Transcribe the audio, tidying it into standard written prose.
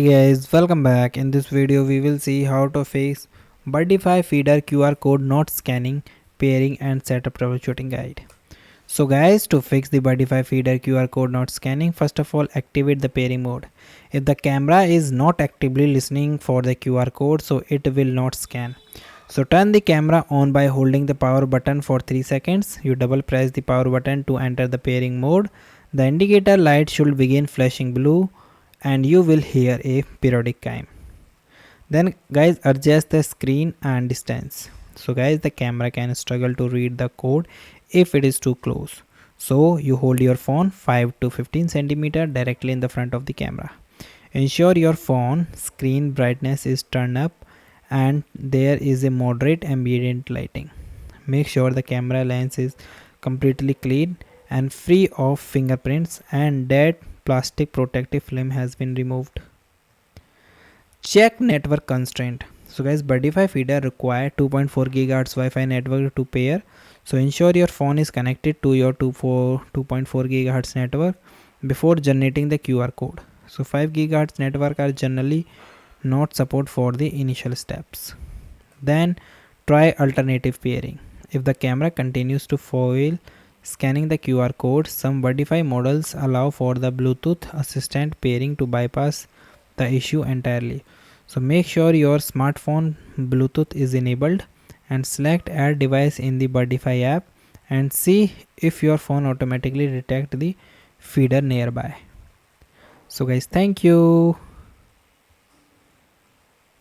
Hey guys, welcome back. In this video we will see how to fix Birdfy feeder QR code not scanning, pairing and setup troubleshooting guide. So guys, to fix the Birdfy feeder QR code not scanning, first of all activate the pairing mode. If the camera is not actively listening for the QR code, so it will not scan. So turn the camera on by holding the power button for 3 seconds. You double press the power button to enter the pairing mode. The indicator light should begin flashing blue and you will hear a periodic chime. Then guys, adjust the screen and distance. So guys, the camera can struggle to read the code if it is too close. So you hold your phone 5 to 15 centimeter directly in the front of the camera. Ensure your phone screen brightness is turned up and there is a moderate ambient lighting. Make sure the camera lens is completely clean and free of fingerprints and that plastic protective film has been removed. Check network constraint. So guys, Birdfy feeder require 2.4 GHz Wi-Fi network to pair. So ensure your phone is connected to your 2.4 GHz network before generating the QR code. So 5 GHz network are generally not support for the initial steps. Then try alternative pairing. If the camera continues to fail scanning the QR code, some Birdfy models allow for the Bluetooth assistant pairing to bypass the issue entirely. So make sure your smartphone Bluetooth is enabled and select add device in the Birdfy app and see if your phone automatically detect the feeder nearby. So guys, thank you.